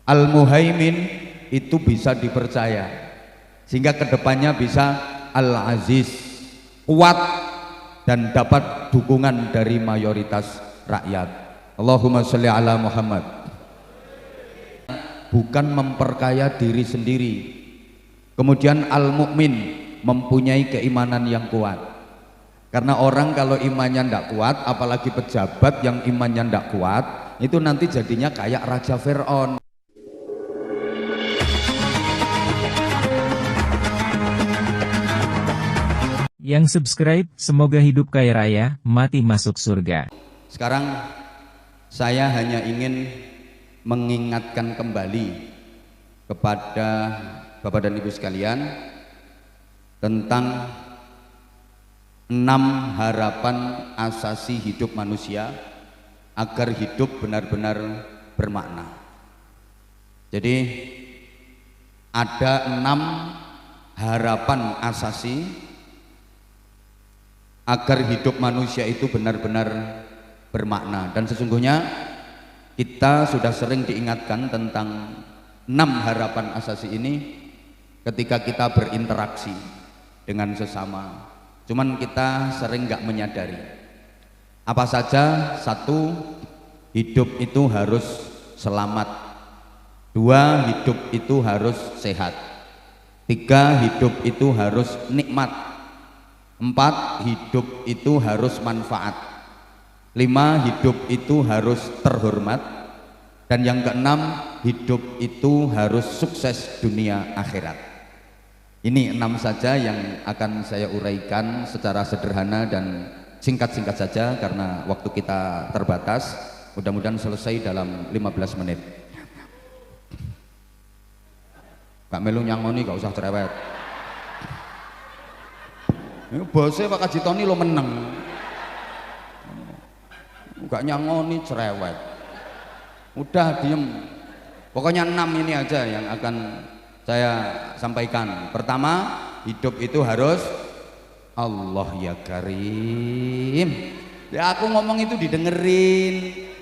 Al-Muhaimin itu bisa dipercaya, sehingga kedepannya bisa Al-Aziz, kuat dan dapat dukungan dari mayoritas rakyat. Allahumma sholli ala Muhammad. Bukan memperkaya diri sendiri. Kemudian Al-Mu'min, mempunyai keimanan yang kuat. Karena orang kalau imannya tidak kuat, apalagi pejabat yang imannya tidak kuat, itu nanti jadinya kayak Raja Fir'aun. Yang subscribe, semoga hidup kaya raya, mati masuk surga. Sekarang saya hanya ingin mengingatkan kembali kepada Bapak dan Ibu sekalian tentang 6 harapan asasi hidup manusia agar hidup benar-benar bermakna. Jadi ada 6 harapan asasi agar hidup manusia itu benar-benar bermakna, dan sesungguhnya kita sudah sering diingatkan tentang 6 harapan asasi ini ketika kita berinteraksi dengan sesama, cuman kita sering nggak menyadari apa saja. 1, hidup itu harus selamat. 2, hidup itu harus sehat. 3, hidup itu harus nikmat. 4, hidup itu harus manfaat. 5, hidup itu harus terhormat. Dan yang ke-6, hidup itu harus sukses dunia akhirat. Ini 6 saja yang akan saya uraikan secara sederhana dan singkat-singkat saja karena waktu kita terbatas. Mudah-mudahan selesai dalam 15 menit. Gak melu nyangoni, gak usah cerewet. Ini bosnya Pak Kaji Tony lo menang, gak nyangoni cerewet, udah diem. Pokoknya 6 ini aja yang akan saya sampaikan. Pertama, hidup itu harus Allah ya Karim. Ya aku ngomong itu didengerin,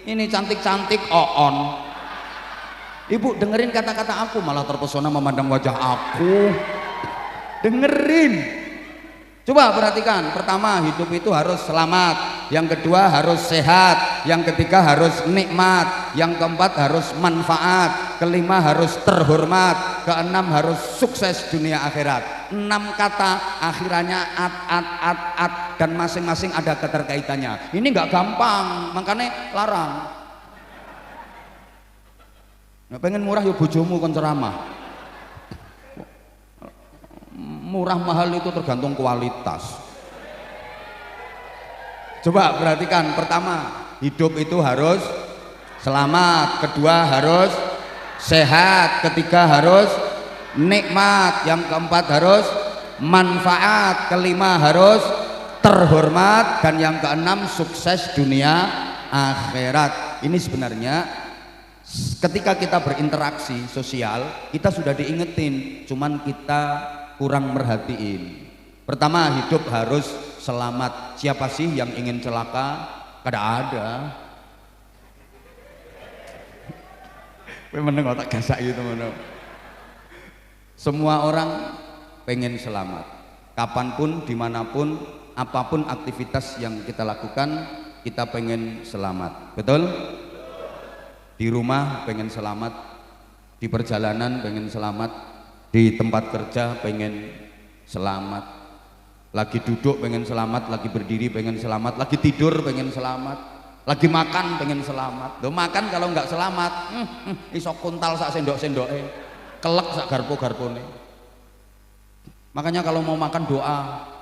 ini cantik-cantik on. Ibu dengerin kata-kata aku, malah terpesona memandang wajah aku. Dengerin. Coba perhatikan, pertama hidup itu harus selamat, yang kedua harus sehat, yang ketiga harus nikmat, yang keempat harus manfaat, kelima harus terhormat, keenam harus sukses dunia akhirat. 6 kata akhirannya at, dan masing-masing ada keterkaitannya. Ini nggak gampang, makanya larang. Nggak pengen murah yuk bojomu kon ceramah. Murah mahal itu tergantung kualitas. Coba perhatikan, pertama hidup itu harus selamat, kedua harus sehat, ketiga harus nikmat, yang keempat harus manfaat, kelima harus terhormat, dan yang keenam sukses dunia akhirat. Ini sebenarnya ketika kita berinteraksi sosial kita sudah diingetin, cuman kita kurang merhatiin. Pertama, hidup harus selamat. Siapa sih yang ingin celaka? Kada ada. Meneng otak gasak gitu mana. Semua orang pengen selamat. Kapanpun, dimanapun, apapun aktivitas yang kita lakukan, kita pengen selamat. Betul? Di rumah pengen selamat, di perjalanan pengen selamat, di tempat kerja pengen selamat, lagi duduk pengen selamat, lagi berdiri pengen selamat, lagi tidur pengen selamat, lagi makan pengen selamat. Loh, makan kalau nggak selamat iso kuntal sak sendok-sendoke, kelek sak garpu-garpune. Makanya kalau mau makan doa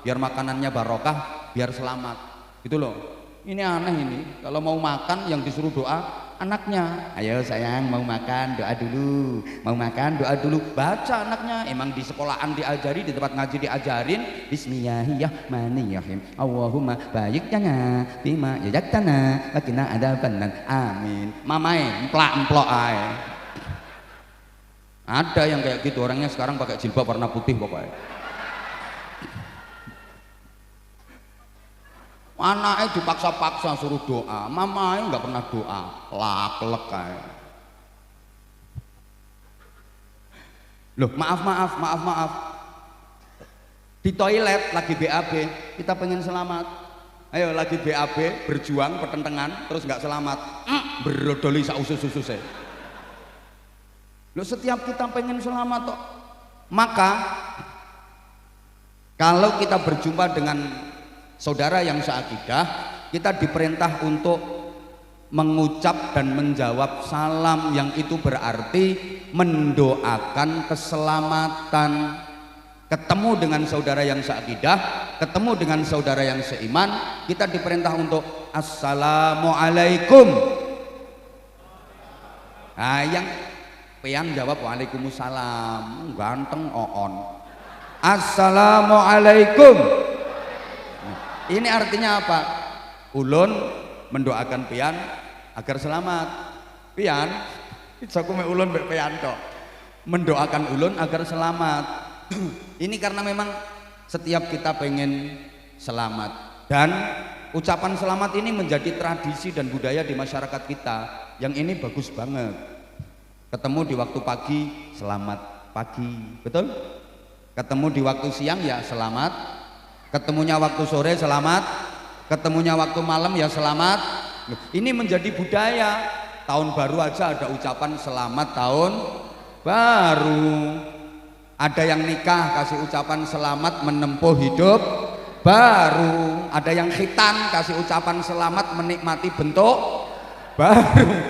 biar makanannya barokah, biar selamat gitu loh. Ini aneh ini, kalau mau makan yang disuruh doa anaknya, ayo sayang mau makan doa dulu, mau makan doa dulu. Baca anaknya, emang di sekolahan diajari, di tempat ngaji diajarin Bismillahirrahmanirrahim, Allahumma baik jana bima yajaktana lakina adabannan, amin. Mamae emplak-emplok ae. Ada yang kayak gitu, orangnya sekarang pakai jilbab warna putih pokoknya. Anaknya dipaksa-paksa suruh doa, mamanya nggak pernah doa, laklek kayak. Loh, maaf. Di toilet lagi BAB, kita pengen selamat. Ayo lagi BAB, berjuang, pertentangan, terus nggak selamat. Berodoli sak usus-ususnya. Loh, setiap kita pengen selamat toh. Maka kalau kita berjumpa dengan saudara yang seakidah, kita diperintah untuk mengucap dan menjawab salam, yang itu berarti mendoakan keselamatan. Ketemu dengan saudara yang seakidah, ketemu dengan saudara yang seiman, kita diperintah untuk assalamualaikum. Nah, yang pean jawab waalaikumsalam, ganteng oon. Assalamualaikum. Ini artinya apa? Ulun mendoakan pian agar selamat. Pian, aku me ulun mbek pian tok. Mendoakan ulun agar selamat. Ini karena memang setiap kita pengen selamat, dan ucapan selamat ini menjadi tradisi dan budaya di masyarakat kita. Yang ini bagus banget. Ketemu di waktu pagi, selamat pagi, betul? Ketemu di waktu siang ya selamat, ketemunya waktu sore selamat, ketemunya waktu malam ya selamat. Ini menjadi budaya. Tahun baru aja ada ucapan selamat tahun baru. Ada yang nikah kasih ucapan selamat menempuh hidup baru. Ada yang khitan kasih ucapan selamat menikmati bentuk baru.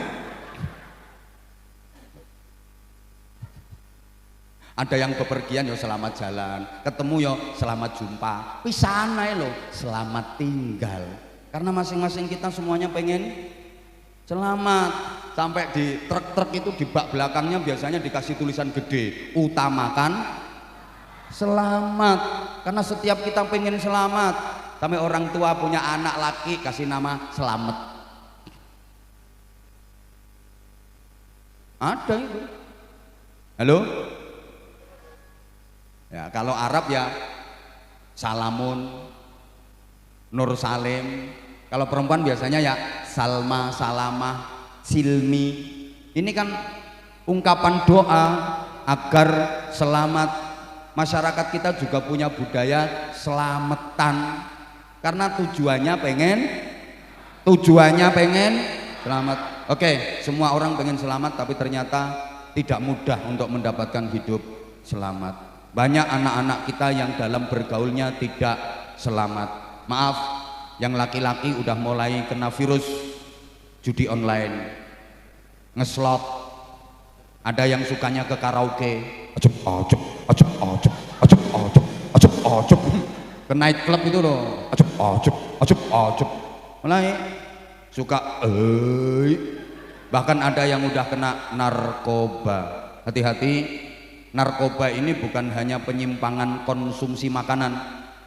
Ada yang bepergian ya selamat jalan, ketemu ya selamat jumpa, pisahan ae lho selamat tinggal. Karena masing-masing kita semuanya pengen selamat. Sampai di truk-truk itu di bak belakangnya biasanya dikasih tulisan gede, utamakan selamat. Karena setiap kita pengen selamat. Sampai orang tua punya anak laki kasih nama Selamet. Ada itu. Halo? Ya, kalau Arab ya Salamun, Nur Salim. Kalau perempuan biasanya ya Salma, Salamah, Silmi. Ini kan ungkapan doa agar selamat. Masyarakat kita juga punya budaya selamatan, karena tujuannya pengen selamat. Oke, semua orang pengen selamat, tapi ternyata tidak mudah untuk mendapatkan hidup selamat. Banyak anak-anak kita yang dalam bergaulnya tidak selamat. Maaf, yang laki-laki udah mulai kena virus judi online, ngeslot. Ada yang sukanya ke karaoke, ke night club itu loh, mulai suka. Bahkan ada yang udah kena narkoba. Hati-hati, narkoba ini bukan hanya penyimpangan konsumsi makanan,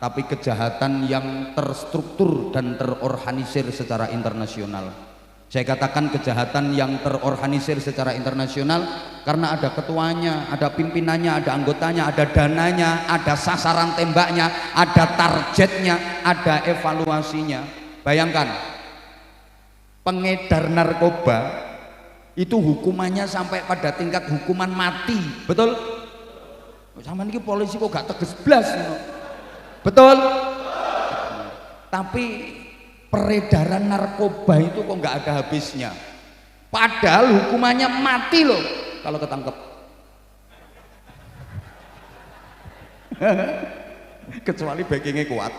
tapi kejahatan yang terstruktur dan terorganisir secara internasional. Saya katakan kejahatan yang terorganisir secara internasional karena ada ketuanya, ada pimpinannya, ada anggotanya, ada dananya, ada sasaran tembaknya, ada targetnya, ada evaluasinya. Bayangkan, pengedar narkoba itu hukumannya sampai pada tingkat hukuman mati, betul? Sama ini polisi kok gak tegas blas, betul? Tapi peredaran narkoba itu kok nggak ada habisnya, padahal hukumannya mati loh kalau ketangkep. Kecuali backingnya kuat.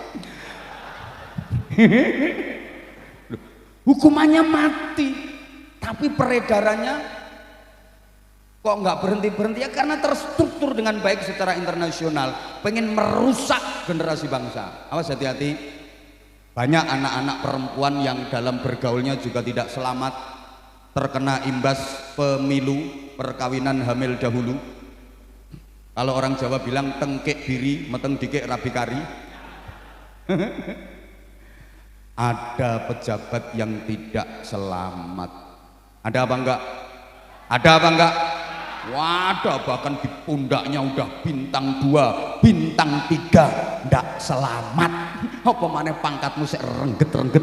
Hukumannya mati, tapi peredarannya kok nggak berhenti-berhenti, ya karena terstruktur dengan baik secara internasional, pengen merusak generasi bangsa. Awas, hati-hati. Banyak anak-anak perempuan yang dalam bergaulnya juga tidak selamat, terkena imbas pemilu, perkawinan hamil dahulu. Kalau orang Jawa bilang tengkek biri, meteng dikek rabi kari. Ada pejabat yang tidak selamat. Ada apa enggak? Ada apa enggak? Waduh, bahkan di pundaknya udah bintang 2, bintang 3, ndak selamat. Apa maneh pangkatmu sik rengget-rengget.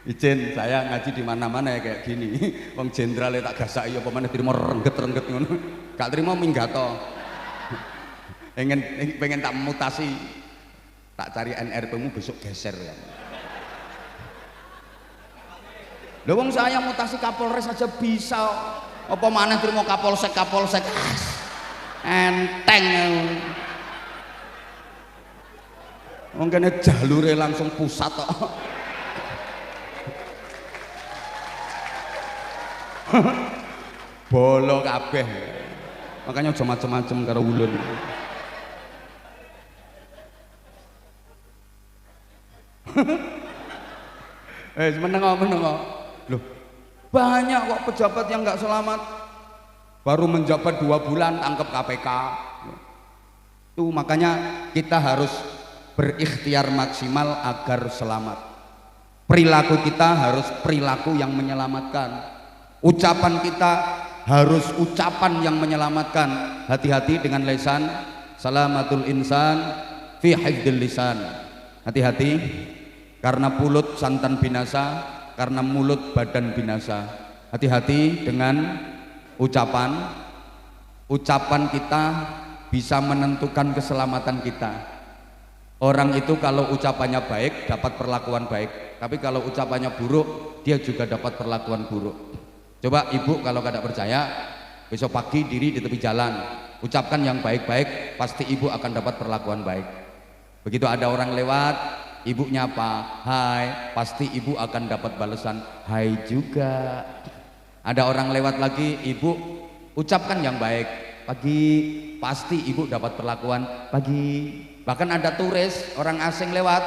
Izin saya ngaji di mana-mana ya kayak gini. Wong jenderal tak gasaki apa meneh trimo rengget-rengget ngono. Gak trimo minggato. Pengen tak mutasi. Tak cari NRP-mu besok geser ya. Lho wong saya mutasi Kapolres aja bisa. Apa maneh trimo Kapolsek. Enteng. Wong kene jalure langsung pusat kok. Bolo kabeh. Makanya aja macem-macem karo ulun. Menengok. Loh, banyak kok pejabat yang nggak selamat. Baru menjabat 2 bulan tangkap KPK. Tuh makanya kita harus berikhtiar maksimal agar selamat. Perilaku kita harus perilaku yang menyelamatkan. Ucapan kita harus ucapan yang menyelamatkan. Hati-hati dengan lisan. Salamatul insan fi hifdzil lisan. Hati-hati karena mulut santan binasa, karena mulut badan binasa. Hati-hati dengan ucapan. Ucapan kita bisa menentukan keselamatan kita. Orang itu kalau ucapannya baik dapat perlakuan baik, tapi kalau ucapannya buruk dia juga dapat perlakuan buruk. Coba ibu kalau kada percaya, besok pagi diri di tepi jalan, ucapkan yang baik-baik, pasti ibu akan dapat perlakuan baik. Begitu ada orang lewat, ibu nyapa, hai, pasti ibu akan dapat balasan hai juga. Ada orang lewat lagi, ibu ucapkan yang baik, pagi, pasti ibu dapat perlakuan pagi. Bahkan ada turis, orang asing lewat,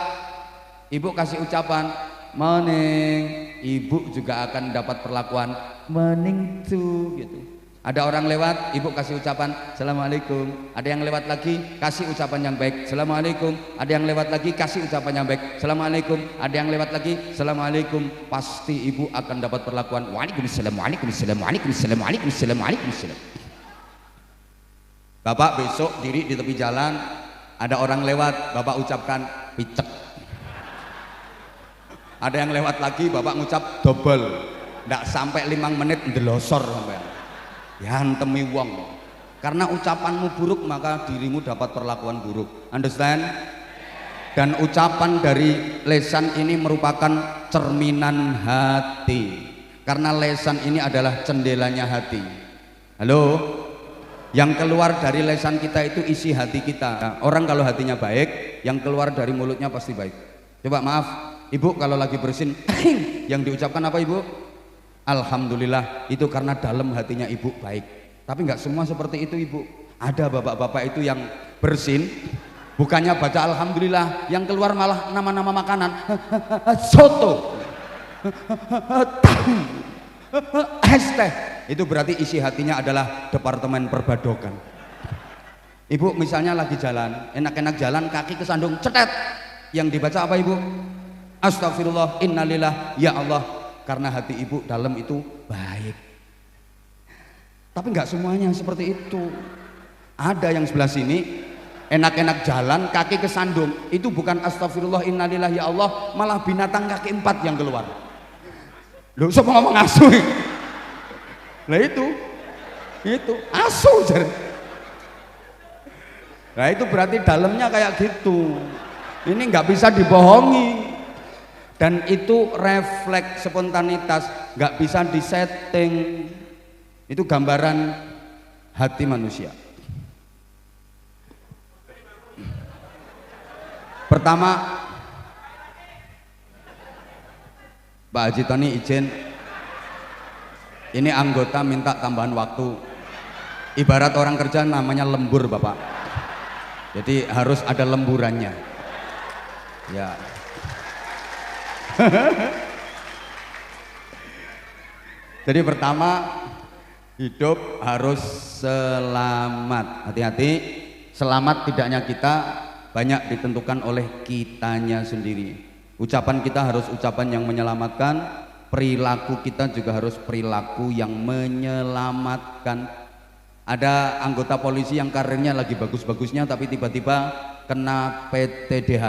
ibu kasih ucapan morning, ibu juga akan dapat perlakuan morning too gitu. Ada orang lewat, ibu kasih ucapan assalamualaikum. Ada yang lewat lagi, kasih ucapan yang baik assalamualaikum. Ada yang lewat lagi, kasih ucapan yang baik assalamualaikum. Ada yang lewat lagi assalamualaikum. Pasti ibu akan dapat perlakuan waalaikumsalam, waalaikumsalam, waalaikumsalam, waalaikumsalam, waalaikumsalam. Bapak besok diri di tepi jalan, ada orang lewat, bapak ucapkan picek. Ada yang lewat lagi, bapak ngucap double, ndak sampai 5 menit ndelosor sampai diantemi wong. Karena ucapanmu buruk maka dirimu dapat perlakuan buruk. Understand? Dan ucapan dari lesan ini merupakan cerminan hati. Karena lesan ini adalah jendelanya hati. Halo? Yang keluar dari lesan kita itu isi hati kita. Nah, orang kalau hatinya baik, yang keluar dari mulutnya pasti baik. Coba maaf, ibu kalau lagi bersin, yang diucapkan apa ibu? Alhamdulillah. Itu karena dalam hatinya ibu baik. Tapi nggak semua seperti itu ibu. Ada bapak-bapak itu yang bersin, bukannya baca alhamdulillah, yang keluar malah nama-nama makanan. Soto, tahu, es teh. Itu berarti isi hatinya adalah departemen perbadokan. Ibu misalnya lagi jalan, enak-enak jalan, kaki kesandung, cetet. Yang dibaca apa ibu? Astagfirullah, innalillah, ya Allah. Karena hati ibu dalam itu baik. Tapi nggak semuanya seperti itu. Ada yang sebelah sini, enak-enak jalan, kaki kesandung. Itu bukan astagfirullah, innalillah, ya Allah. Malah binatang kaki 4 yang keluar. Loh, siapa ngomong asu? Nah itu asu. Nah itu berarti dalamnya kayak gitu. Ini nggak bisa dibohongi. Dan itu refleks spontanitas, nggak bisa disetting. Itu gambaran hati manusia. Pertama, Pak Haji Tony izin, ini anggota minta tambahan waktu. Ibarat orang kerja namanya lembur Bapak. Jadi harus ada lemburannya. Ya. Jadi pertama, hidup harus selamat. Hati-hati, selamat tidaknya kita banyak ditentukan oleh kitanya sendiri. Ucapan kita harus ucapan yang menyelamatkan, perilaku kita juga harus perilaku yang menyelamatkan. Ada anggota polisi yang karirnya lagi bagus-bagusnya tapi tiba-tiba kena PTDH,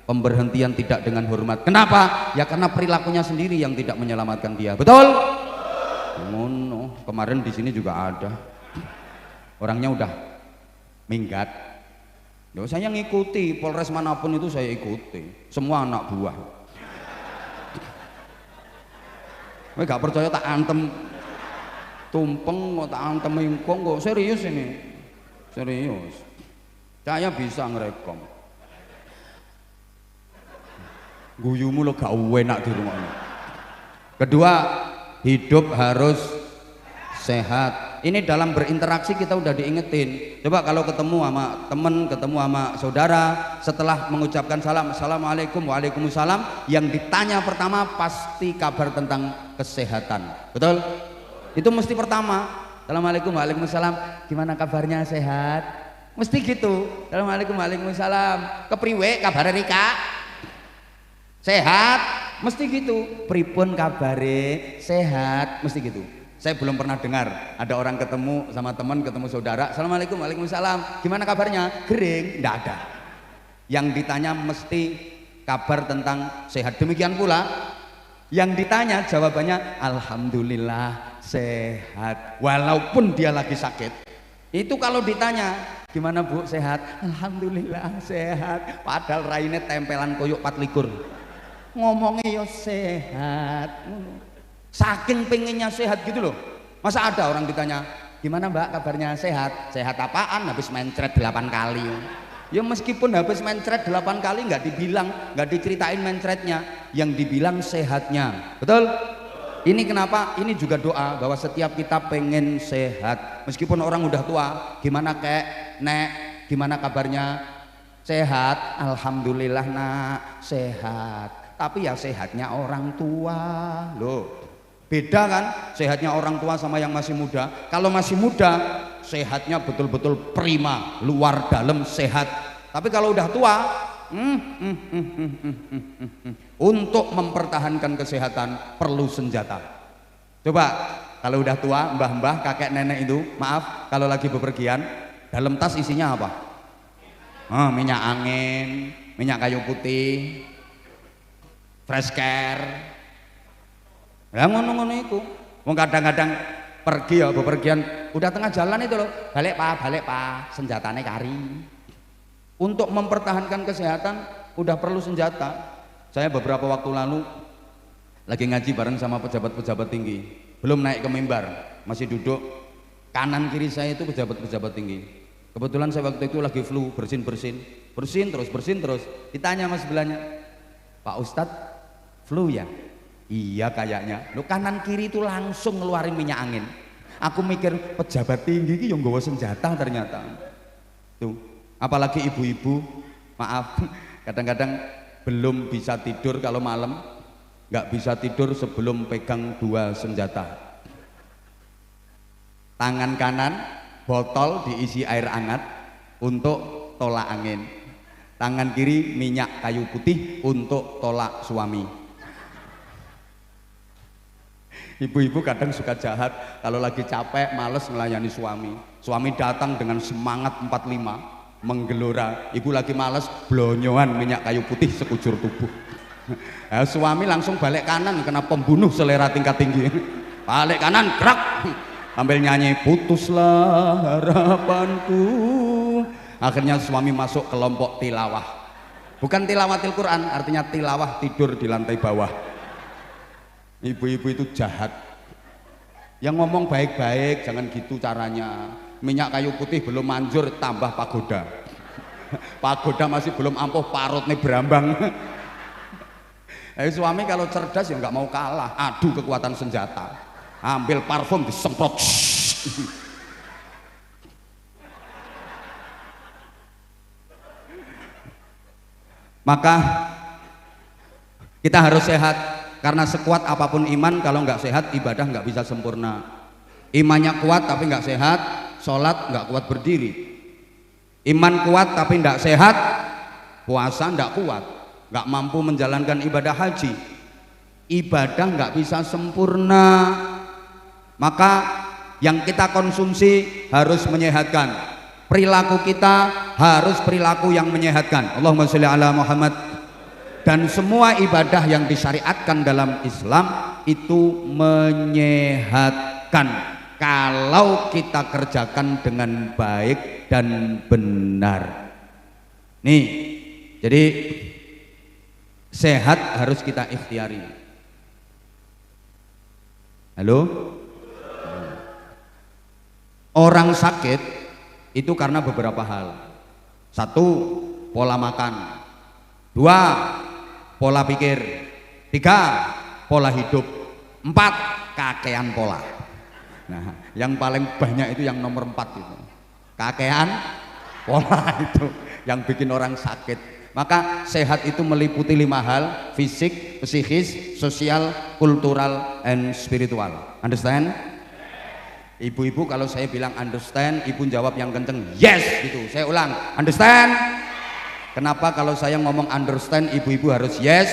pemberhentian tidak dengan hormat. Kenapa? Ya karena perilakunya sendiri yang tidak menyelamatkan dia. Betul? Ngono. Kemarin di sini juga ada. Orangnya udah minggat. Loh, saya ngikuti Polres manapun itu saya ikuti. Semua anak buah. Kowe gak percaya tak antem tumpeng kok tak antem ingkong kok. Serius ini. Serius. Saya bisa ngerekom. Guyumu lo gak enak di rumah ini. Kedua, hidup harus sehat. Ini dalam berinteraksi kita udah diingetin. Coba kalau ketemu sama temen, ketemu sama saudara, setelah mengucapkan salam, assalamualaikum, waalaikumsalam, yang ditanya pertama pasti kabar tentang kesehatan. Betul? Itu mesti pertama. Assalamualaikum, waalaikumsalam, gimana kabarnya, sehat? Mesti gitu. Assalamualaikum, waalaikumsalam, kepriwe kabar Rika? Sehat? Mesti gitu. Pripun kabare? Sehat? Mesti gitu. Saya belum pernah dengar ada orang ketemu sama teman, ketemu saudara, assalamualaikum, waalaikumsalam, gimana kabarnya? Gering? Nggak ada. Yang ditanya mesti kabar tentang sehat. Demikian pula yang ditanya jawabannya alhamdulillah sehat, walaupun dia lagi sakit. Itu kalau ditanya gimana Bu, sehat? Alhamdulillah sehat, padahal raine tempelan koyok 4 likur. Ngomongnya ya sehat, saking pengennya sehat gitu loh. Masa ada orang ditanya gimana Mbak kabarnya, sehat? Sehat apaan? Habis mencret 8 kali. Ya meskipun habis mencret 8 kali nggak dibilang, nggak diceritain mencretnya, yang dibilang sehatnya. Betul? Ini kenapa? Ini juga doa bahwa setiap kita pengen sehat. Meskipun orang udah tua, gimana kek, nek, gimana kabarnya? Sehat, alhamdulillah nak, sehat. Tapi ya sehatnya orang tua loh. Beda kan sehatnya orang tua sama yang masih muda. Kalau masih muda sehatnya betul-betul prima, luar dalam sehat. Tapi kalau udah tua untuk mempertahankan kesehatan perlu senjata. Coba kalau udah tua, mbah-mbah, kakek nenek itu, maaf, kalau lagi bepergian dalam tas isinya apa? Minyak angin, minyak kayu putih, fresh care. Ya ngono-ngono itu. Wong kadang-kadang pergi ya bepergian, udah tengah jalan itu loh, balik pak, senjatanya kari. Untuk mempertahankan kesehatan udah perlu senjata. Saya beberapa waktu lalu lagi ngaji bareng sama pejabat-pejabat tinggi, belum naik ke mimbar, masih duduk. Kanan kiri saya itu pejabat-pejabat tinggi. Kebetulan saya waktu itu lagi flu, bersin terus. Ditanya mas sebelahnya, Pak Ustadz flu ya? Iya kayaknya. Lo kanan kiri itu langsung ngeluarin minyak angin. Aku mikir pejabat tinggi ini yang bawa senjata ternyata. Tuh, apalagi ibu-ibu, maaf, kadang-kadang belum bisa tidur kalau malam, nggak bisa tidur sebelum pegang 2 senjata. Tangan kanan botol diisi air hangat untuk tolak angin. Tangan kiri minyak kayu putih untuk tolak suami. Ibu-ibu kadang suka jahat kalau lagi capek, males melayani suami. Suami datang dengan semangat 45, menggelora. Ibu lagi males, blonyoan minyak kayu putih sekujur tubuh. Nah, suami langsung balik kanan, kena pembunuh selera tingkat tinggi. Balik kanan, gerak. Sambil nyanyi, putuslah harapanku. Akhirnya suami masuk kelompok tilawah. Bukan tilawatil Quran, artinya tilawah, tidur di lantai bawah. Ibu-ibu itu jahat. Yang ngomong baik-baik, jangan gitu caranya. Minyak kayu putih belum manjur, tambah pagoda. Pagoda masih belum ampuh, parutnya berambang. Suami kalau cerdas ya nggak mau kalah, adu kekuatan senjata. Ambil parfum disemprot. Maka kita harus sehat. Karena sekuat apapun iman, kalau nggak sehat ibadah nggak bisa sempurna. Imannya kuat tapi nggak sehat, sholat nggak kuat berdiri. Iman kuat tapi nggak sehat, puasa nggak kuat, nggak mampu menjalankan ibadah haji. Ibadah nggak bisa sempurna. Maka yang kita konsumsi harus menyehatkan. Perilaku kita harus perilaku yang menyehatkan. Allahumma sholli ala Muhammad. Dan semua ibadah yang disyariatkan dalam Islam itu menyehatkan kalau kita kerjakan dengan baik dan benar. Nih, jadi sehat harus kita ikhtiari. Halo? Orang sakit itu karena beberapa hal. Satu, pola makan. Dua, pola pikir. Tiga, pola hidup. Empat, kakean pola. Nah, yang paling banyak itu yang nomor 4 itu. Kakean pola itu yang bikin orang sakit. Maka sehat itu meliputi 5 hal: fisik, psikis, sosial, kultural, and spiritual. Understand? Ibu-ibu kalau saya bilang understand, ibu jawab yang kenceng yes gitu. Saya ulang, understand? Kenapa kalau saya ngomong understand ibu-ibu harus yes?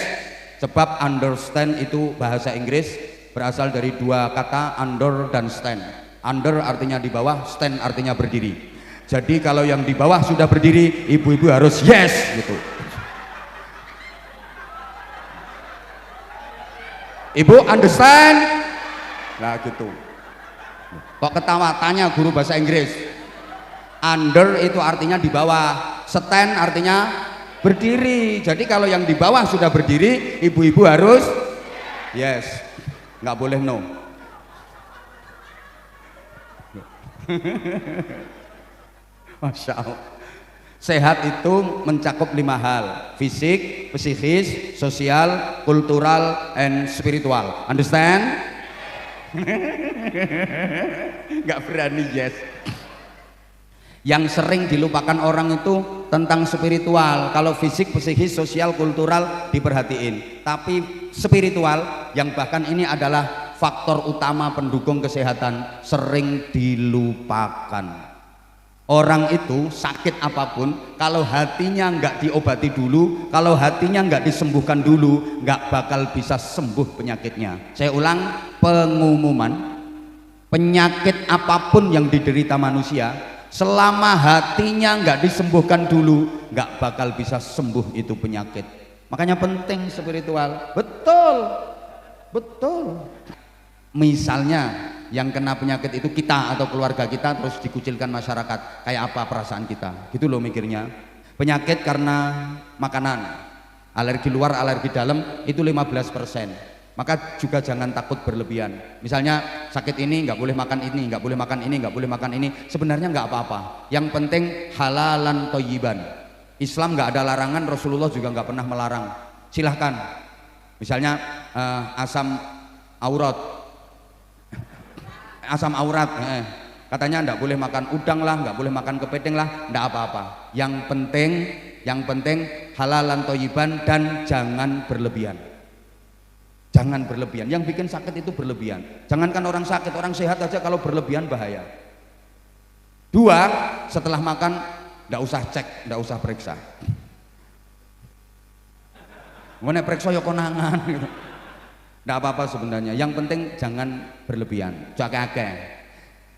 Sebab understand itu bahasa Inggris berasal dari 2 kata, under dan stand. Under artinya di bawah, stand artinya berdiri. Jadi kalau yang di bawah sudah berdiri, ibu-ibu harus yes gitu. Ibu understand? Nah gitu. Kok ketawa? Tanya guru bahasa Inggris. Under itu artinya di bawah, stand artinya berdiri. Jadi kalau yang di bawah sudah berdiri, ibu-ibu harus yes, nggak boleh no. Masya Allah. Sehat itu mencakup 5 hal: fisik, psikis, sosial, kultural, and spiritual. Understand? Nggak berani yes. Yang sering dilupakan orang itu tentang spiritual. Kalau fisik, psikis, sosial, kultural diperhatiin, tapi spiritual yang bahkan ini adalah faktor utama pendukung kesehatan sering dilupakan. Orang itu sakit apapun, kalau hatinya nggak diobati dulu, kalau hatinya nggak disembuhkan dulu, nggak bakal bisa sembuh penyakitnya. Saya ulang, pengumuman, penyakit apapun yang diderita manusia, selama hatinya nggak disembuhkan dulu, nggak bakal bisa sembuh itu penyakit. Makanya penting spiritual. Betul, betul. Misalnya yang kena penyakit itu kita atau keluarga kita, terus dikucilkan masyarakat, kayak apa perasaan kita? Gitu loh mikirnya. Penyakit karena makanan, alergi luar, alergi dalam itu 15%. Maka juga jangan takut berlebihan. Misalnya sakit ini nggak boleh makan ini, nggak boleh makan ini, nggak boleh makan ini. Sebenarnya nggak apa-apa. Yang penting halalan thayyiban. Islam nggak ada larangan, Rasulullah juga nggak pernah melarang. Silahkan. Misalnya asam aurat, katanya nggak boleh makan udang lah, nggak boleh makan kepiting lah, nggak apa-apa. Yang penting halalan thayyiban dan jangan berlebihan. Jangan berlebihan. Yang bikin sakit itu berlebihan. Jangankan orang sakit, orang sehat aja kalau berlebihan bahaya. 2, setelah makan nggak usah cek, nggak usah periksa. Mana periksa ya konangan gitu. Nggak apa-apa sebenarnya. Yang penting jangan berlebihan. Jakake.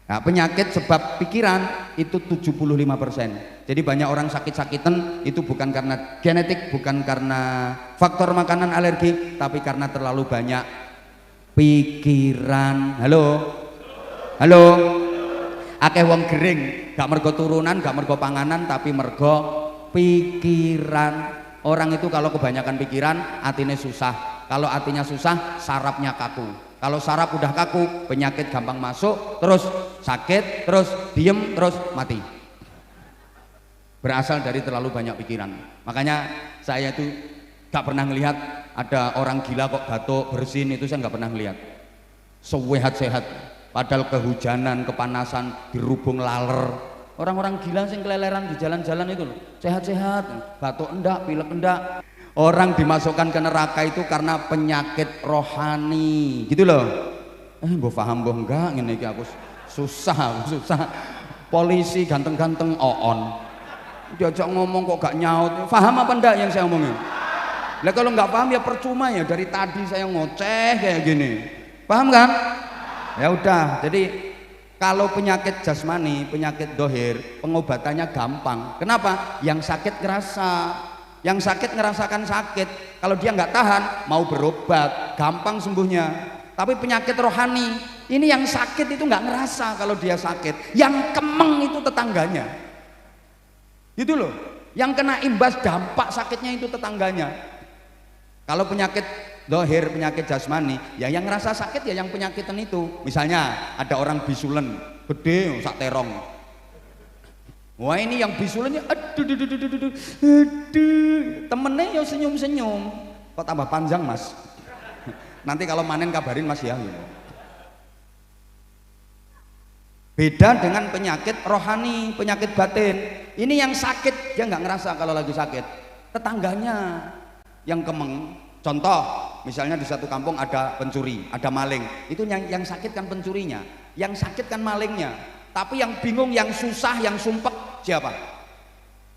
Nah, penyakit sebab pikiran itu 75%. Jadi banyak orang sakit-sakitan itu bukan karena genetik, bukan karena faktor makanan alergi, tapi karena terlalu banyak pikiran. Halo? Halo? Akeh wong gering, gak mergo turunan, gak mergo panganan, tapi mergo pikiran. Orang itu kalau kebanyakan pikiran, hatinya susah. Kalau hatinya susah, sarafnya kaku. Kalau saraf udah kaku, penyakit gampang masuk, terus sakit, terus diem, terus mati. Berasal dari terlalu banyak pikiran. Makanya saya itu gak pernah ngelihat ada orang gila kok batuk, bersin, itu saya gak pernah ngelihat. Sehat-sehat, padahal kehujanan, kepanasan, dirubung laler. Orang-orang gila yang keleleran di jalan-jalan itu loh, sehat-sehat, batuk enggak, pilek enggak. Orang dimasukkan ke neraka itu karena penyakit rohani, gitu loh. Mbok paham mbok enggak, ngene iki aku susah. Polisi ganteng-ganteng on. Diajak ngomong kok gak nyaut. Paham apa enggak yang saya omongin? Lah kalau nggak paham ya percuma ya, dari tadi saya ngoceh kayak gini. Paham kan? Ya udah, jadi kalau penyakit jasmani, penyakit dohir, pengobatannya gampang. Kenapa? Yang sakit kerasa. Yang sakit ngerasakan sakit. Kalau dia nggak tahan, mau berobat, gampang sembuhnya. Tapi penyakit rohani, ini yang sakit itu nggak ngerasa kalau dia sakit. Yang kemeng itu tetangganya. Itu loh. Yang kena imbas dampak sakitnya itu tetangganya. Kalau penyakit dohir, penyakit jasmani, ya yang ngerasa sakit ya yang penyakitan itu. Misalnya ada orang bisulen, gede, sak terong. Wah ini yang bisulennya, aduh, temennya ya senyum-senyum. Kok tambah panjang mas? Nanti kalau manen kabarin mas ya. Beda dengan penyakit rohani, penyakit batin. Ini yang sakit, dia nggak ngerasa kalau lagi sakit. Tetangganya yang kemeng. Contoh, misalnya di satu kampung ada pencuri, ada maling. Itu yang sakit kan pencurinya, yang sakit kan malingnya. Tapi yang bingung, yang susah, yang sumpek siapa?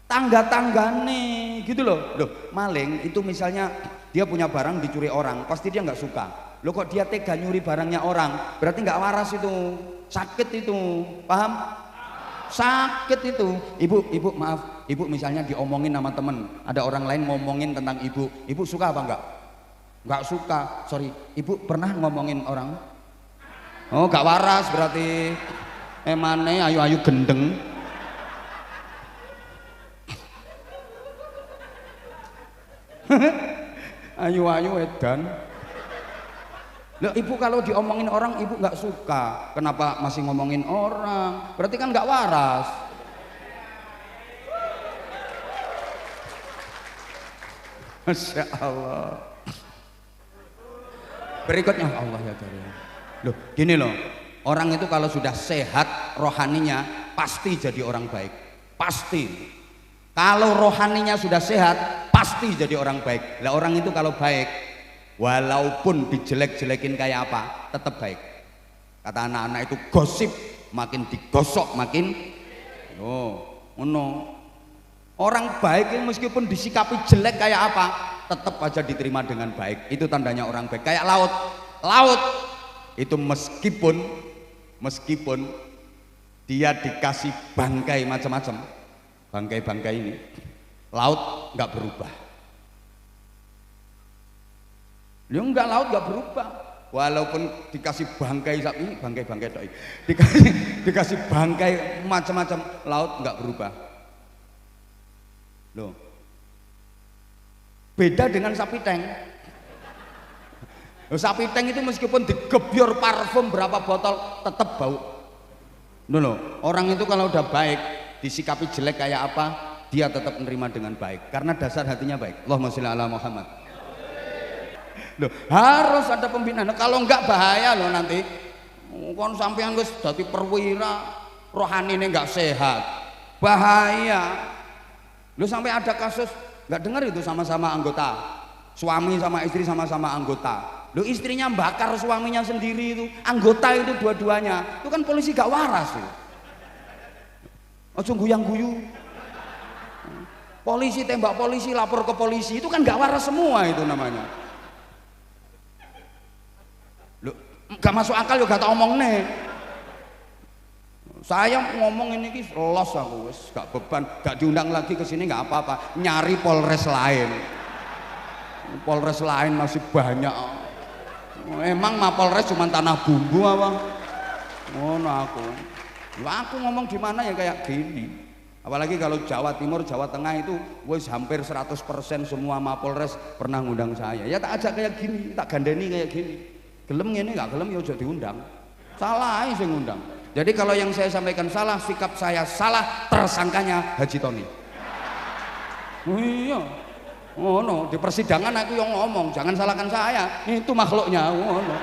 Tangga-tanggane, gitu loh. Loh, maling itu misalnya dia punya barang dicuri orang, pasti dia nggak suka. Loh kok dia tega nyuri barangnya orang? Berarti nggak waras itu, sakit itu, paham? Sakit itu. Ibu maaf, ibu misalnya diomongin sama temen, ada orang lain ngomongin tentang ibu suka apa enggak? Enggak suka. Sorry, ibu pernah ngomongin orang? Oh gak waras berarti. Emane ayu-ayu gendeng. Ayu-ayu edan. Loh, ibu kalau diomongin orang ibu nggak suka, kenapa masih ngomongin orang? Berarti kan nggak waras. Masya Allah. Berikutnya Allah ya Karim. Loh, gini loh, orang itu kalau sudah sehat rohaninya pasti jadi orang baik, pasti. Kalau rohaninya sudah sehat pasti jadi orang baik. Lah orang itu kalau baik, walaupun dijelek-jelekin kayak apa, tetap baik. Kata anak-anak itu gosip, makin digosok makin. Oh, no. Orang baik itu meskipun disikapi jelek kayak apa, tetap aja diterima dengan baik. Itu tandanya orang baik. Kayak laut, laut itu meskipun dia dikasih bangkai macam-macam, bangkai-bangkai ini, laut nggak berubah. Ya enggak, laut nggak berubah. Walaupun dikasih bangkai sapi, bangkai doi, dikasih bangkai macam-macam, laut nggak berubah. Loh, beda dengan sapi tank. Loh, sapi tank itu meskipun digebyur parfum berapa botol tetap bau. Loh, orang itu kalau udah baik, disikapi jelek kayak apa, dia tetap menerima dengan baik karena dasar hatinya baik. Allahumma sholli ala Muhammad. Loh, harus ada pembinaan. Kalau enggak bahaya loh nanti. Kon sampean wis dadi perwira, rohanine enggak sehat. Bahaya. Loh, sampai ada kasus, enggak dengar itu sama-sama anggota. Suami sama istri sama-sama anggota. Loh, istrinya bakar suaminya sendiri itu. Anggota itu dua-duanya. Itu kan polisi gak waras tuh. Ojo guyang-guyu. Polisi tembak polisi, lapor ke polisi, itu kan gak waras semua itu namanya. Loh, gak masuk akal yo gak tak omong nih. Saya ngomong ini ki los aku wis gak beban, gak diundang lagi ke sini gak apa-apa. Nyari Polres lain. Polres lain masih banyak. Emang Mapolres cuma tanah bumbu apa? Oh, nah aku ngomong di mana ya kayak gini. Apalagi kalau Jawa Timur, Jawa Tengah itu wis hampir 100% semua Mapolres pernah ngundang saya. Ya tak ajak kayak gini, tak gandeni kayak gini. Gelem ngene gak gelem ya aja diundang. Salah ae sing ngundang. Jadi kalau yang saya sampaikan salah, sikap saya salah, tersangkanya Haji Tony. Oh iya. Oh no, di persidangan aku yang ngomong, jangan salahkan saya. Itu makhluknya. Oh no.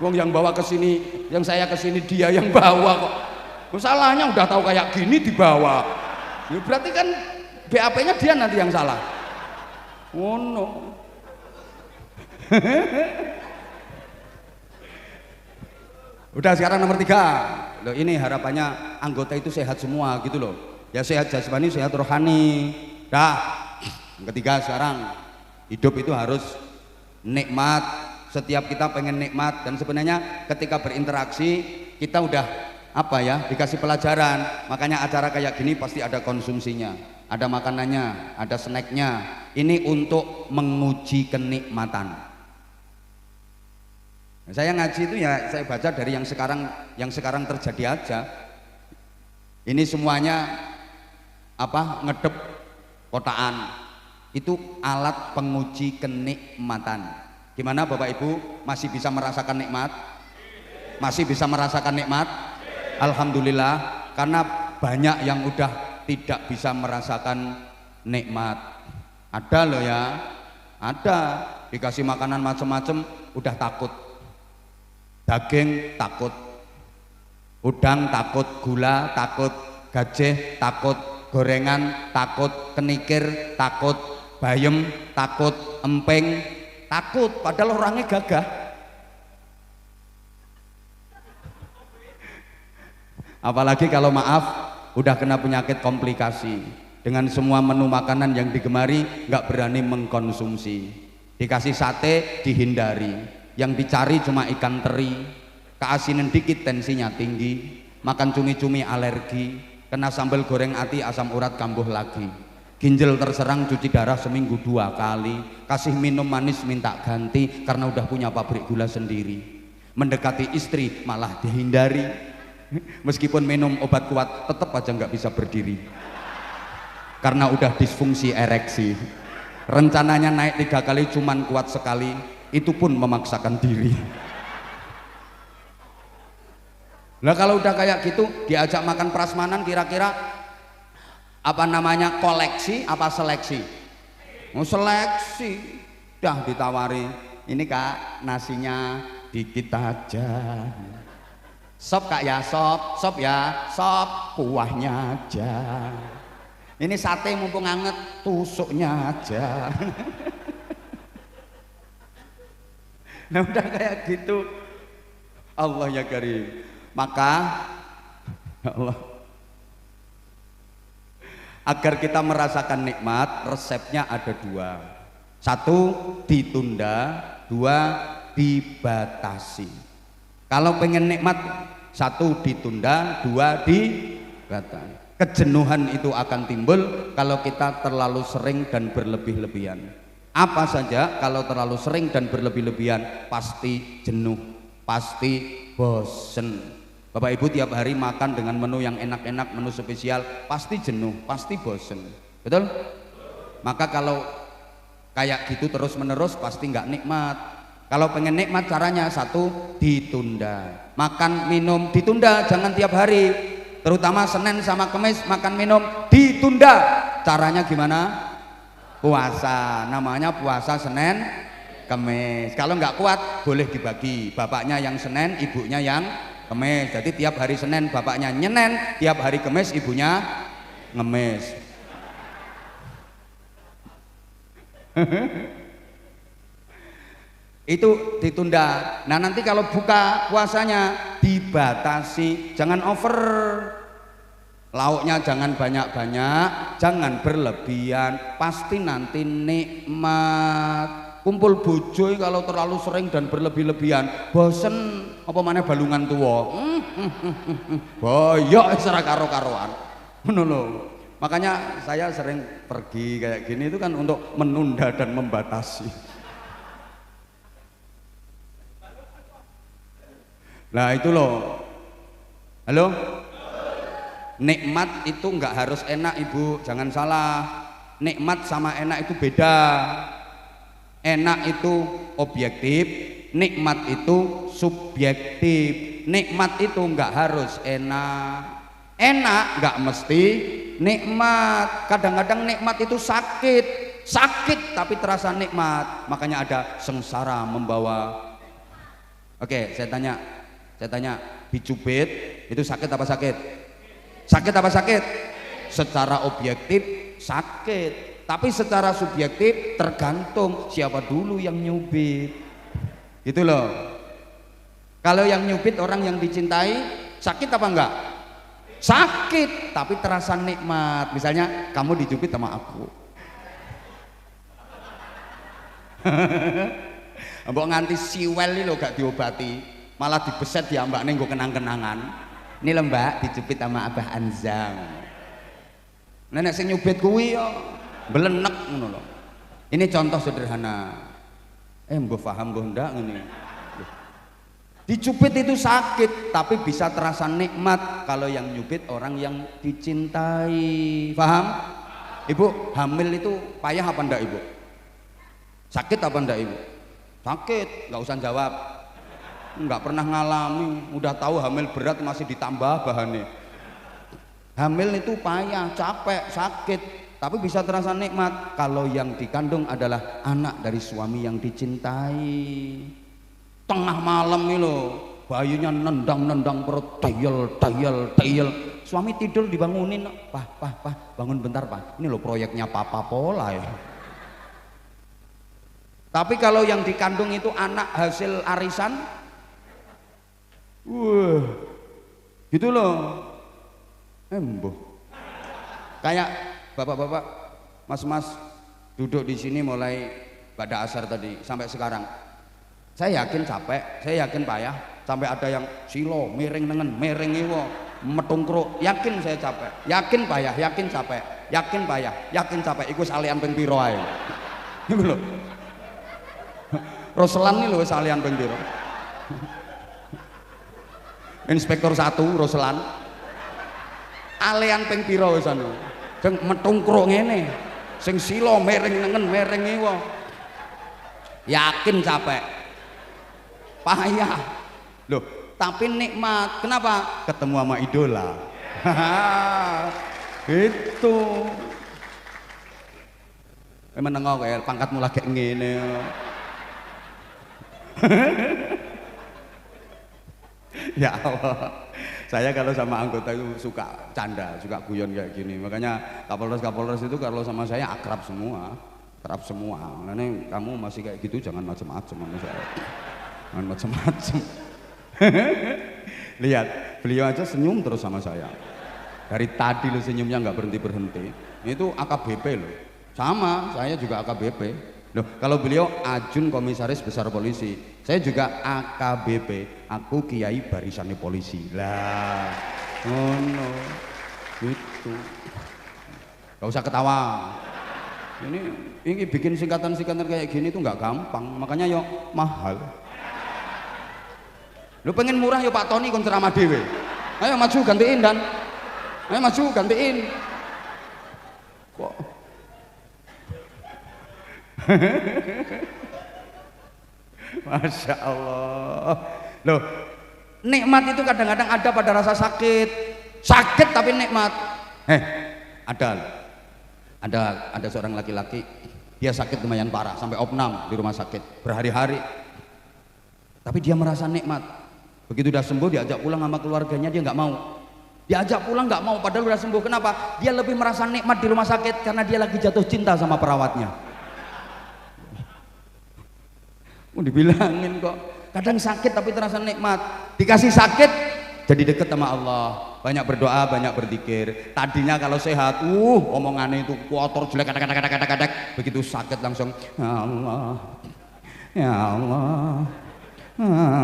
Wong yang bawa ke sini, yang saya ke sini dia yang bawa kok. Salahnya udah tahu kayak gini dibawa. Ya berarti kan BAP-nya dia nanti yang salah. Oh no. Udah, sekarang nomor 3. Loh, ini harapannya anggota itu sehat semua gitu loh. Ya sehat jasmani, sehat rohani. Dah. Yang ketiga sekarang, hidup itu harus nikmat. Setiap kita pengen nikmat, dan sebenarnya ketika berinteraksi kita udah apa ya, dikasih pelajaran. Makanya acara kayak gini pasti ada konsumsinya. ada makanannya, ada snacknya. Ini untuk menguji kenikmatan. Saya ngaji itu ya saya baca dari yang sekarang terjadi aja. Ini semuanya apa, ngedep kotaan. Itu alat penguji kenikmatan. Gimana Bapak Ibu, masih bisa merasakan nikmat? Masih bisa merasakan nikmat? Alhamdulillah, karena banyak yang udah tidak bisa merasakan nikmat. Ada loh ya, ada dikasih makanan macam-macam udah takut. Daging takut, udang takut, gula takut, gajah takut, gorengan takut, kenikir takut, bayem takut, emping takut, padahal orangnya gagah. Apalagi kalau maaf udah kena penyakit komplikasi, dengan semua menu makanan yang digemari nggak berani mengkonsumsi. Dikasih sate dihindari, yang dicari cuma ikan teri, keasinan dikit tensinya tinggi, makan cumi-cumi alergi, kena sambal goreng ati asam urat kambuh lagi, ginjal terserang cuci darah seminggu 2 kali, kasih minum manis minta ganti karena udah punya pabrik gula sendiri, mendekati istri malah dihindari, meskipun minum obat kuat tetap aja nggak bisa berdiri karena udah disfungsi ereksi, rencananya naik 3 kali cuman kuat sekali, itu pun memaksakan diri. Nah kalau udah kayak gitu diajak makan prasmanan, kira-kira apa namanya, koleksi apa seleksi? Mau seleksi, dah ditawari, ini Kak nasinya dikit aja, sop Kak ya, sop ya, sop kuahnya aja, ini sate mumpung anget tusuknya aja. Nah udah kayak gitu, Allah ya Karim. Maka ya Allah, agar kita merasakan nikmat, resepnya ada 2. 1 ditunda, 2 dibatasi. Kalau pengen nikmat, 1 ditunda, 2 dibatasi. Kejenuhan itu akan timbul kalau kita terlalu sering dan berlebih-lebihan. Apa saja kalau terlalu sering dan berlebih-lebihan pasti jenuh, pasti bosen. Bapak Ibu tiap hari makan dengan menu yang enak-enak, menu spesial, pasti jenuh, pasti bosen. Betul? Maka kalau kayak gitu terus menerus pasti nggak nikmat. Kalau pengen nikmat caranya 1 ditunda. Makan minum ditunda, jangan tiap hari. Terutama Senin sama Kamis makan minum ditunda. Caranya gimana? Puasa, namanya puasa Senin Kamis. Kalau nggak kuat boleh dibagi, bapaknya yang Senin, ibunya yang Kamis. Jadi tiap hari Senin bapaknya nyenen, tiap hari Kamis ibunya ngemis. Itu ditunda. Nah nanti kalau buka puasanya dibatasi, jangan over. Lauknya jangan banyak-banyak, jangan berlebihan, pasti nanti nikmat. Kumpul bojo kalau terlalu sering dan berlebih-lebihan, bosen apa mana balungan tua. Boyok secara karo-karoan. Menurut. Makanya saya sering pergi kayak gini itu kan untuk menunda dan membatasi. Nah itu loh. Halo? Nikmat itu nggak harus enak Ibu, jangan salah. Nikmat sama enak itu beda. Enak itu objektif, nikmat itu subjektif. Nikmat itu nggak harus enak. Enak nggak mesti nikmat. Kadang-kadang nikmat itu sakit tapi terasa nikmat. Makanya ada sengsara membawa. Oke, saya tanya, dicubit itu sakit apa sakit? Sakit apa sakit? Secara objektif sakit, tapi secara subjektif tergantung siapa dulu yang nyubit. Gitu loh. Kalau yang nyubit orang yang dicintai, sakit apa enggak? Sakit, tapi terasa nikmat. Misalnya kamu dicubit sama aku. Mbok nganti siwel lho gak diobati, malah dibeset diambak ning nggo kenang-kenangan. Ini lho Mbak, dicubit sama Abah Anzam. Nenek sing nyubit kuwi ya mbelenek ngono lho. Ini contoh sederhana. Mbah paham mbah ndak ngene. Dicubit itu sakit, tapi bisa terasa nikmat kalau yang nyubit orang yang dicintai. Paham? Ibu, hamil itu payah apa ndak Ibu? Sakit apa ndak Ibu? Sakit, nggak usah jawab. Nggak pernah ngalami, udah tahu hamil berat masih ditambah bahannya. Hamil itu payah, capek, sakit, tapi bisa terasa nikmat kalau yang dikandung adalah anak dari suami yang dicintai. Tengah malam ini loh, bayinya nendang-nendang perut, tayel. Suami tidur dibangunin, Pah, bangun bentar Pak, ini loh proyeknya Papa Pola ya. Tapi kalau yang dikandung itu anak hasil arisan, wah, gitu loh. Embuh. Kayak bapak-bapak, mas-mas duduk di sini mulai pada asar tadi sampai sekarang. Saya yakin capek, saya yakin payah, sampai ada yang silo, miring nengen, miring iwo, metungkruk, yakin saya capek, yakin payah, yakin capek, yakin payah, yakin capek, ikut salian ping piro ae. Iku lho. Roselan nih lho salian ping piro. Inspektor 1 Roselan. Alian ping piro wis anu. Sing metungkruk ngene, sing silo, miring nengen, miring iwo. Yakin capek. Payah loh, tapi nikmat. Kenapa? Ketemu sama idola. Itu menengok ya, pangkatmu lagi ngene. Ya Allah, saya kalau sama anggota itu suka canda, suka guyon kayak gini. Makanya Kapolres itu kalau sama saya akrab semua. Karena kamu masih kayak gitu jangan macam-macam sama saya. Jangan macam-macam. Lihat, beliau aja senyum terus sama saya. Dari tadi lo senyumnya nggak berhenti. Itu AKBP loh. Sama, saya juga AKBP. Loh, kalau beliau Ajun Komisaris Besar Polisi, saya juga AKBP. Aku Kiai Barisannya Polisi. Lah, oh no, itu. Gak usah ketawa. Ini bikin singkatan-singkatan kayak gini tuh nggak gampang. Makanya yo mahal. Lu pengen murah ya Pak Tony kon ceramah dhewe. Ayo maju gantiin dan. Ayo maju gantiin. Kok Masya Allah. Loh, nikmat itu kadang-kadang ada pada rasa sakit. Sakit tapi nikmat. Ada seorang laki-laki, dia sakit lumayan parah sampai opnam di rumah sakit berhari-hari. Tapi dia merasa nikmat. Begitu udah sembuh diajak pulang sama keluarganya, dia nggak mau. Diajak pulang nggak mau, padahal udah sembuh. Kenapa? Dia lebih merasa nikmat di rumah sakit karena dia lagi jatuh cinta sama perawatnya. Mau dibilangin kok. Kadang sakit tapi terasa nikmat. Dikasih sakit jadi deket sama Allah. Banyak berdoa, banyak berzikir. Tadinya kalau sehat, omongannya itu kotor jelek, kadang-kadang. Begitu sakit langsung, ya Allah, ya Allah,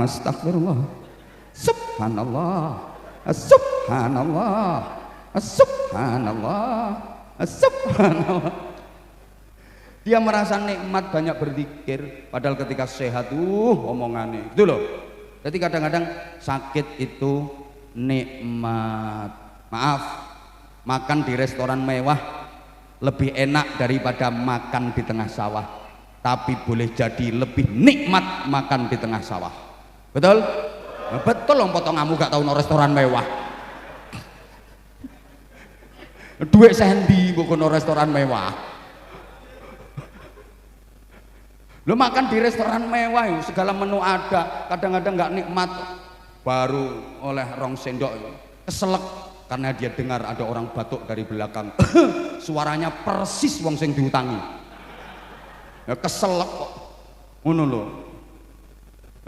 astagfirullah. Subhanallah, subhanallah, subhanallah, subhanallah. Dia merasa nikmat, banyak berzikir, padahal ketika sehat omongannya itu loh. Jadi kadang-kadang sakit itu nikmat. Maaf, makan di restoran mewah lebih enak daripada makan di tengah sawah, tapi boleh jadi lebih nikmat makan di tengah sawah. Betul? Betul loh, potonganmu gak tahu no restoran mewah. Duit sendi bukan no restoran mewah. Lo makan di restoran mewah, segala menu ada, kadang-kadang nggak nikmat. Baru oleh rong sendok, keselak karena dia dengar ada orang batuk dari belakang. Suaranya persis wong sing diutangi. Ya keselak kok. Ngono lho.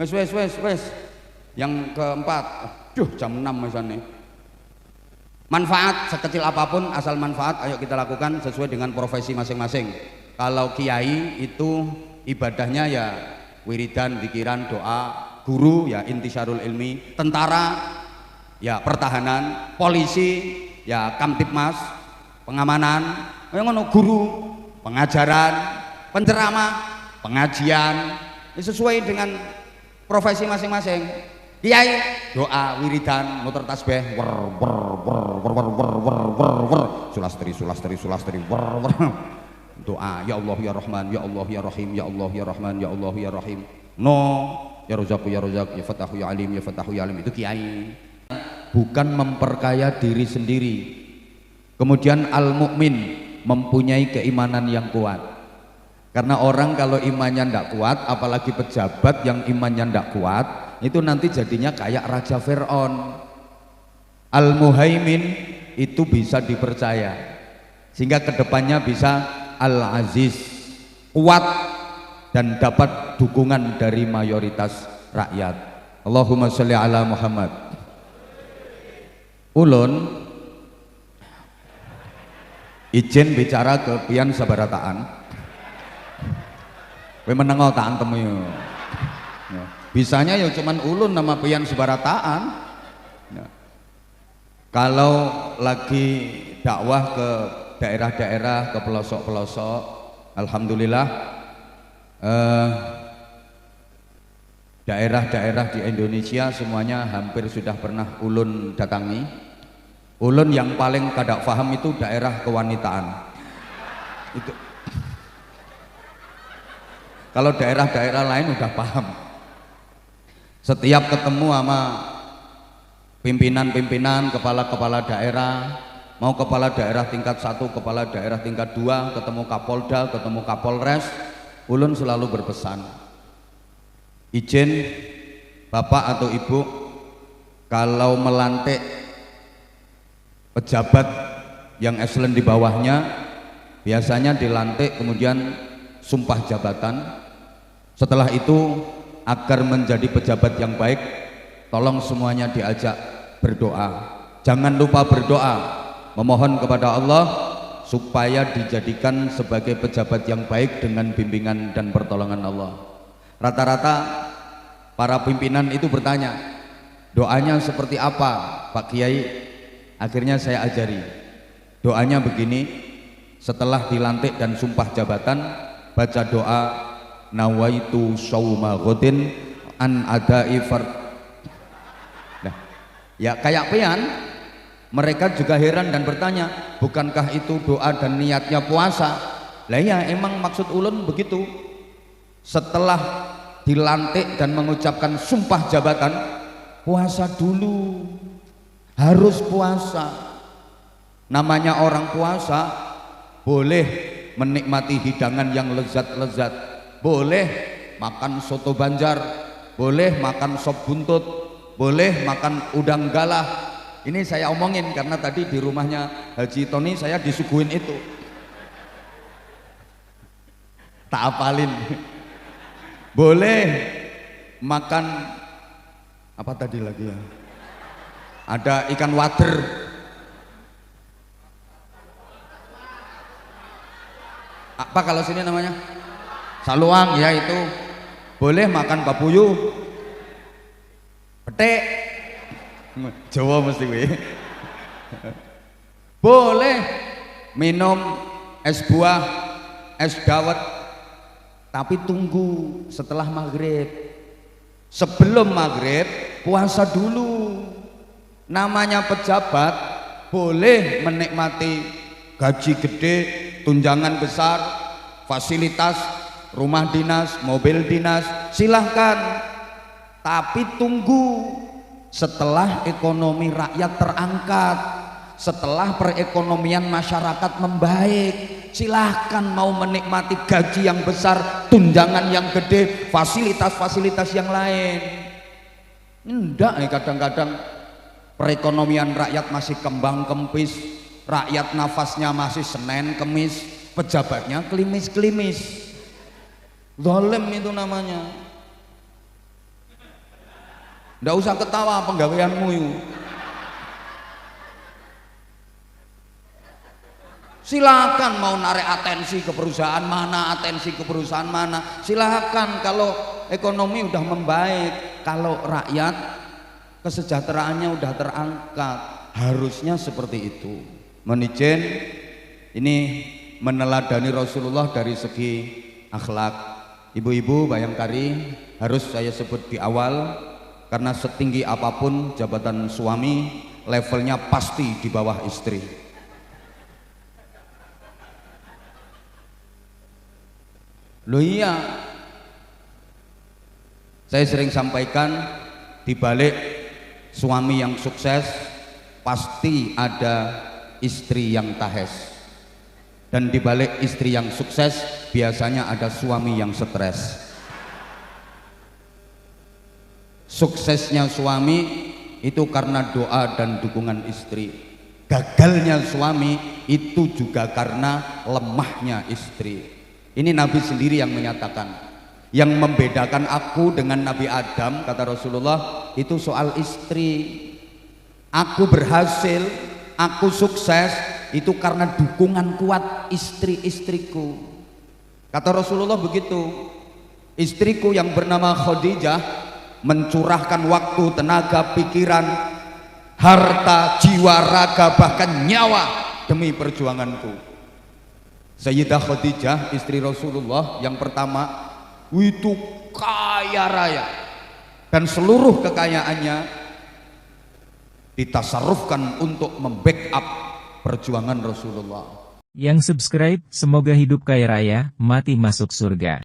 Wes. Yang keempat, jam 6 misalnya. Manfaat sekecil apapun, asal manfaat, ayo kita lakukan sesuai dengan profesi masing-masing. Kalau kiai itu ibadahnya ya wiridan, pikiran, doa. Guru ya intisarul ilmi. Tentara ya pertahanan. Polisi ya kamtipmas. pengamanan, ngono guru, pengajaran, penceramah, pengajian, sesuai dengan profesi masing-masing. Kiai doa wiridan muter tasbih sulastri doa ya Allah ya Rahman ya Allah ya Rahim ya Allah ya Rahman ya Allah ya Rahim ya Razak ya Fatahu ya Alim ya Fatahu ya Alim. Itu kiai, bukan memperkaya diri sendiri. Kemudian al-mukmin mempunyai keimanan yang kuat, karena orang kalau imannya tidak kuat, apalagi pejabat yang imannya tidak kuat, itu nanti jadinya kayak Raja Fir'aun. Al-Muhaimin itu bisa dipercaya, sehingga kedepannya bisa Al-Aziz, kuat dan dapat dukungan dari mayoritas rakyat. Allahumma sholli ala Muhammad. Ulun izin bicara ke pian sabarataan. Kowe menengo tak antem yo. Bisanya ya cuman ulun nama pian sabarataan. Kalau lagi dakwah ke daerah-daerah, ke pelosok-pelosok, alhamdulillah daerah-daerah di Indonesia semuanya hampir sudah pernah ulun datangi. Ulun yang paling kada paham itu daerah kewanitaan. Itu kalau daerah-daerah lain udah paham. Setiap ketemu sama pimpinan-pimpinan, kepala-kepala daerah, mau kepala daerah tingkat 1, kepala daerah tingkat 2, ketemu Kapolda, ketemu Kapolres, ulun selalu berpesan, izin Bapak atau Ibu kalau melantik pejabat yang eselon di bawahnya, biasanya dilantik kemudian sumpah jabatan. Setelah itu agar menjadi pejabat yang baik, tolong semuanya diajak berdoa. Jangan lupa berdoa, memohon kepada Allah supaya dijadikan sebagai pejabat yang baik dengan bimbingan dan pertolongan Allah. Rata-rata para pimpinan itu bertanya, doanya seperti apa Pak Kiai? Akhirnya saya ajari, doanya begini, setelah dilantik dan sumpah jabatan, baca doa nawaitu shauma ghadin an adai fard. Nah, ya kayak pian, mereka juga heran dan bertanya, bukankah itu doa dan niatnya puasa? Lah ya, emang maksud ulun begitu. Setelah dilantik dan mengucapkan sumpah jabatan, puasa dulu, harus puasa. Namanya orang puasa boleh menikmati hidangan yang lezat-lezat, boleh makan soto Banjar, boleh makan sop buntut, boleh makan udang galah. Ini saya omongin karena tadi di rumahnya Haji Tony saya disuguhin itu, tak apalin. Boleh makan apa tadi lagi ya, ada ikan wader, apa kalau sini namanya saluang ya, itu boleh makan babuyu, petek Jawa mesti we. Boleh minum es buah, es dawet, tapi tunggu setelah maghrib. Sebelum maghrib puasa dulu. Namanya pejabat boleh menikmati gaji gede, tunjangan besar, fasilitas, rumah dinas, mobil dinas, silahkan. Tapi tunggu setelah ekonomi rakyat terangkat, setelah perekonomian masyarakat membaik, silahkan mau menikmati gaji yang besar, tunjangan yang gede, fasilitas-fasilitas yang lain. Enggak, kadang-kadang perekonomian rakyat masih kembang kempis, rakyat nafasnya masih Senin Kemis, pejabatnya klimis-klimis. Zalim itu namanya. Nggak usah ketawa penggaweanmu itu. Silakan mau narik atensi ke perusahaan mana, atensi ke perusahaan mana, silakan kalau ekonomi udah membaik, kalau rakyat kesejahteraannya udah terangkat, harusnya seperti itu. Mohon izin Ini meneladani Rasulullah dari segi akhlak. Ibu-ibu Bayangkari harus saya sebut di awal, karena setinggi apapun jabatan suami, levelnya pasti di bawah istri. Loh iya, saya sering sampaikan, di balik suami yang sukses pasti ada istri yang tahes, dan di balik istri yang sukses biasanya ada suami yang stres. Suksesnya suami itu karena doa dan dukungan istri, gagalnya suami itu juga karena lemahnya istri. Ini Nabi sendiri yang menyatakan, yang membedakan aku dengan Nabi Adam, kata Rasulullah, itu soal istri. Aku berhasil, aku sukses itu karena dukungan kuat istri-istriku. Kata Rasulullah begitu. Istriku yang bernama Khadijah mencurahkan waktu, tenaga, pikiran, harta, jiwa, raga, bahkan nyawa demi perjuanganku. Sayyidah Khadijah, istri Rasulullah yang pertama, itu kaya raya, dan seluruh kekayaannya ditasarrufkan untuk membackup perjuangan Rasulullah. Yang subscribe, semoga hidup kaya raya, mati masuk surga.